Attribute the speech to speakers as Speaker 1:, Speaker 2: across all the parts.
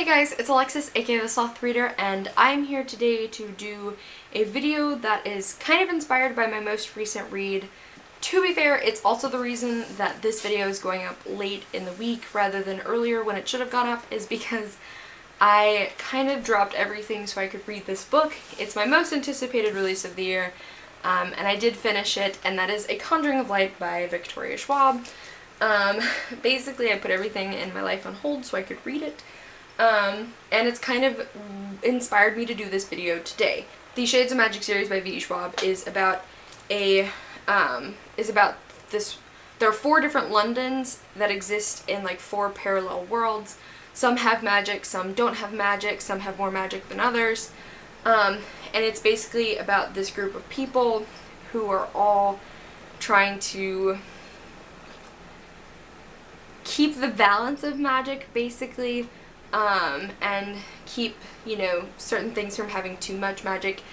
Speaker 1: Hey guys, it's Alexis, aka the Sloth Reader, and I'm here today to do a video that is kind of inspired by my most recent read. To be fair, it's also the reason that this video is going up late in the week rather than earlier when it should have gone up, is because I kind of dropped everything so I could read this book. It's my most anticipated release of the year, and I did finish it, and that is A Conjuring of Light by Victoria Schwab. Basically I put everything in my life on hold so I could read it. And it's kind of inspired me to do this video today. The Shades of Magic series by V. Schwab is about there are 4 different Londons that exist in like 4 parallel worlds. Some have magic, some don't have magic, some have more magic than others. And it's basically about this group of people who are all trying to keep the balance of magic, basically. And keep, certain things from having too much magic.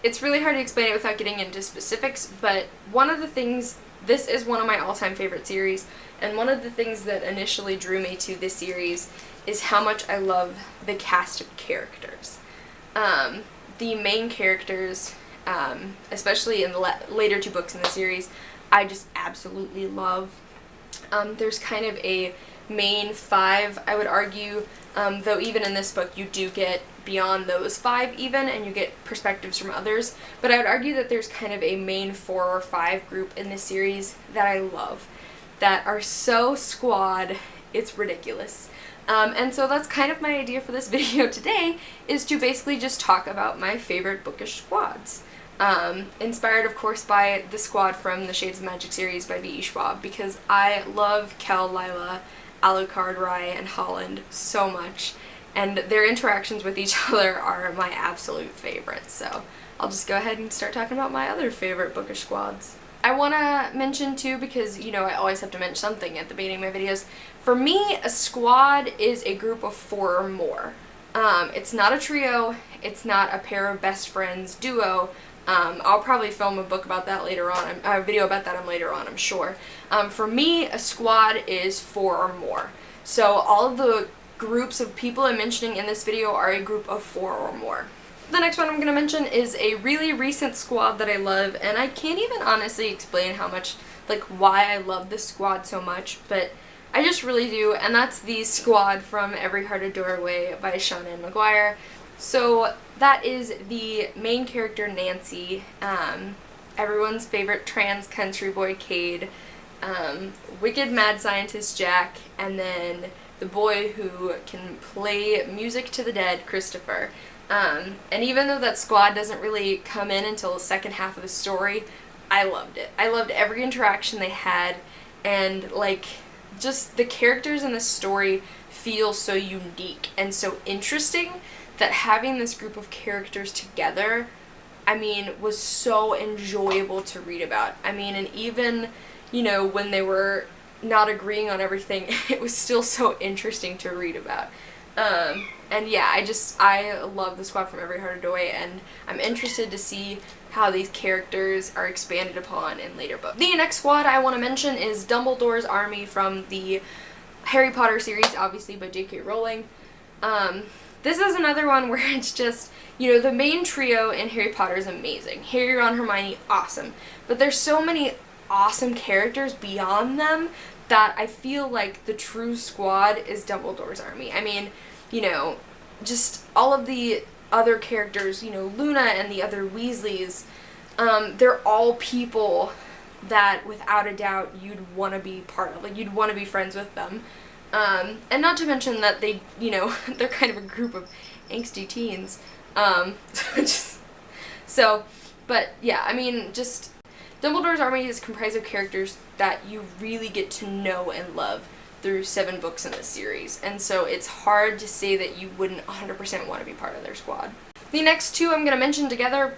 Speaker 1: It's really hard to explain it without getting into specifics, but one of the things, this is one of my all-time favorite series, and one of the things that initially drew me to this series is how much I love the cast of characters. The main characters, especially in the later 2 books in the series, I just absolutely love. There's kind of a main 5, I would argue, though even in this book you do get beyond those 5 even, and you get perspectives from others, but I would argue that there's kind of a main 4 or 5 group in this series that I love, that are so squad, it's ridiculous. And so that's kind of my idea for this video today, is to basically just talk about my favorite bookish squads. Inspired of course by the squad from the Shades of Magic series by V. Schwab, because I love Kel, Lila, Alucard, Rye, and Holland so much, and their interactions with each other are my absolute favorites. So I'll just go ahead and start talking about my other favorite bookish squads. I want to mention too, because I always have to mention something at the beginning of my videos, for me a squad is a group of 4 or more. It's not a trio, it's not a pair of best friends duo. I'll probably film a book about that later on, a video about that later on, I'm sure. For me, a squad is 4 or more. So all of the groups of people I'm mentioning in this video are a group of 4 or more. The next one I'm going to mention is a really recent squad that I love, and I can't even honestly explain how much, why I love this squad so much, but I just really do, and that's the squad from Every Heart a Doorway by Seanan McGuire. So that is the main character, Nancy, everyone's favorite trans country boy, Cade, wicked mad scientist, Jack, and then the boy who can play music to the dead, Christopher. And even though that squad doesn't really come in until the second half of the story, I loved it. I loved every interaction they had, and just the characters in this story feel so unique and so interesting that having this group of characters together, was so enjoyable to read about. And even, when they were not agreeing on everything, it was still so interesting to read about. And yeah, I love the squad from Every Heart a Doorway, and I'm interested to see how these characters are expanded upon in later books. The next squad I want to mention is Dumbledore's Army from the Harry Potter series, obviously by J.K. Rowling. This is another one where it's just, the main trio in Harry Potter is amazing. Harry, Ron, Hermione, awesome. But there's so many awesome characters beyond them that I feel like the true squad is Dumbledore's Army. Just all of the other characters, Luna and the other Weasleys, they're all people that without a doubt you'd want to be part of. You'd want to be friends with them. And not to mention that they, they're kind of a group of angsty teens. But yeah, just Dumbledore's Army is comprised of characters that you really get to know and love through 7 books in this series, and so it's hard to say that you wouldn't 100% want to be part of their squad. The next 2 I'm going to mention together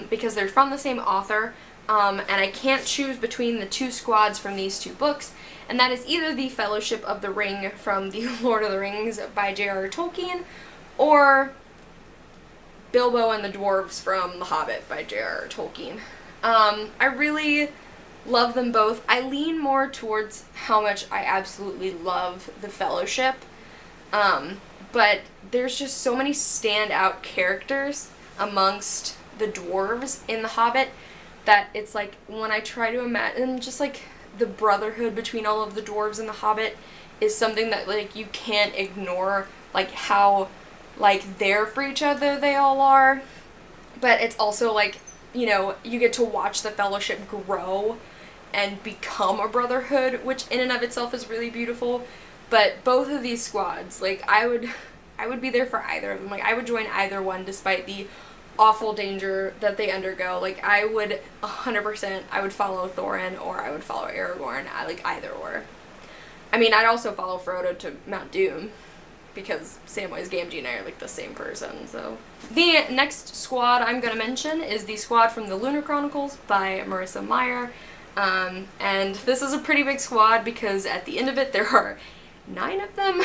Speaker 1: because they're from the same author, and I can't choose between the 2 squads from these 2 books, and that is either the Fellowship of the Ring from the Lord of the Rings by J.R.R. Tolkien, or Bilbo and the Dwarves from The Hobbit by J.R.R. Tolkien. I really love them both. I lean more towards how much I absolutely love The Fellowship, but there's just so many standout characters amongst the dwarves in The Hobbit that it's like, when I try to imagine just like the brotherhood between all of the dwarves in The Hobbit is something that like you can't ignore, like how like there for each other they all are, but it's also like, you know, you get to watch the fellowship grow and become a brotherhood, which in and of itself is really beautiful. But both of these squads, like I would be there for either of them. Like I would join either one despite the awful danger that they undergo. Like I would 100%, I would follow Thorin or I would follow Aragorn. I like either or. I mean, I'd also follow Frodo to Mount Doom because Samwise Gamgee and I are like the same person. So the next squad I'm gonna mention is the squad from the Lunar Chronicles by Marissa Meyer. And this is a pretty big squad because at the end of it there are 9 of them,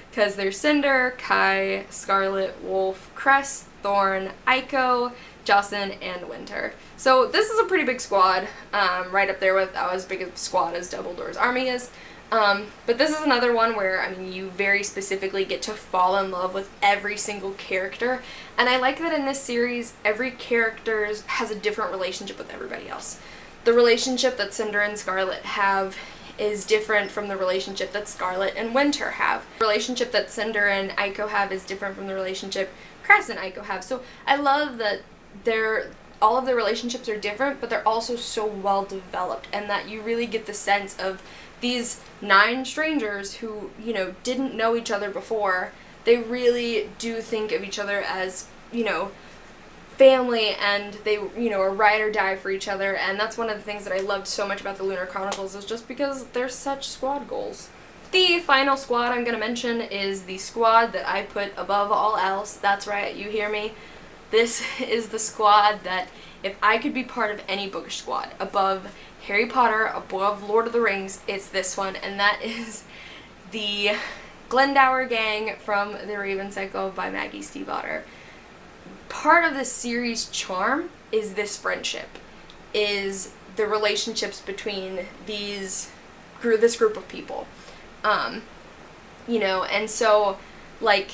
Speaker 1: because there's Cinder, Kai, Scarlet, Wolf, Cress, Thorn, Aiko, Jocelyn, and Winter. So this is a pretty big squad, right up there with as big a squad as Dumbledore's army is. But this is another one where, I mean, you very specifically get to fall in love with every single character, and I like that in this series, every character has a different relationship with everybody else. The relationship that Cinder and Scarlet have is different from the relationship that Scarlet and Winter have. The relationship that Cinder and Aiko have is different from the relationship Cress and Aiko have. So I love that all of their relationships are different, but they're also so well developed, and that you really get the sense of these 9 strangers who, you know, didn't know each other before. They really do think of each other as, you know, family, and they, you know, are ride or die for each other, and that's one of the things that I loved so much about the Lunar Chronicles, is just because they're such squad goals. The final squad I'm going to mention is the squad that I put above all else. That's right, you hear me. This is the squad that, if I could be part of any Bookish squad, above Harry Potter, above Lord of the Rings, it's this one, and that is the Glendower gang from The Raven Cycle by Maggie Stiefvater. Part of the series' charm is this friendship, is the relationships between this group of people. You know, and so, like,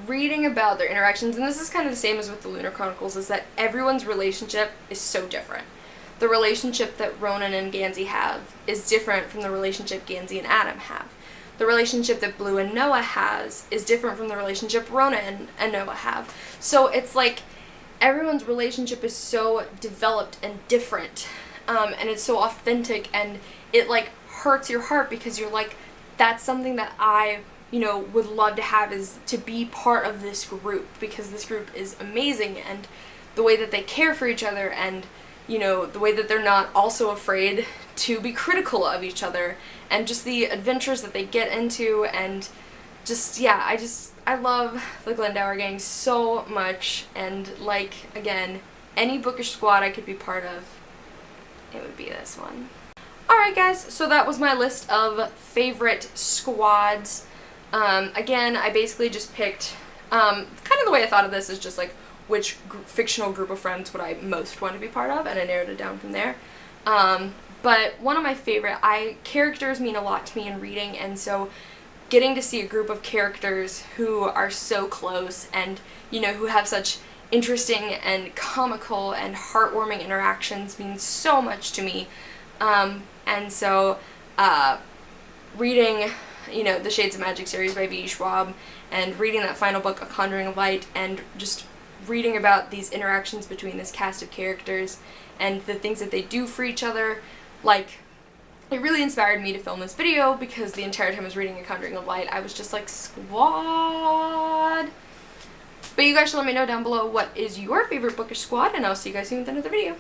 Speaker 1: reading about their interactions, and this is kind of the same as with the Lunar Chronicles, is that everyone's relationship is so different. The relationship that Ronan and Gansey have is different from the relationship Gansey and Adam have. The relationship that Blue and Noah has is different from the relationship Ronan and Noah have. So it's like everyone's relationship is so developed and different, and it's so authentic, and it like hurts your heart because you're like, that's something that I, you know, would love to have, is to be part of this group, because this group is amazing, and the way that they care for each other, and, you know, the way that they're not also afraid to be critical of each other, and just the adventures that they get into, and just, yeah, I love the Glendower gang so much, and, like, again, any Bookish squad I could be part of, it would be this one. Alright guys, so that was my list of favorite squads. Again, I basically just picked, kind of the way I thought of this is just like, which fictional group of friends would I most want to be part of, and I narrowed it down from there. But one of my favorite, characters mean a lot to me in reading, and so getting to see a group of characters who are so close and, you know, who have such interesting and comical and heartwarming interactions means so much to me. And so, reading, you know, the Shades of Magic series by V.E. Schwab, and reading that final book, A Conjuring of Light, and just reading about these interactions between this cast of characters and the things that they do for each other, like, it really inspired me to film this video, because the entire time I was reading A Conjuring of Light, I was just like, squad! But you guys should let me know down below what is your favorite Bookish squad, and I'll see you guys soon at the end of the video.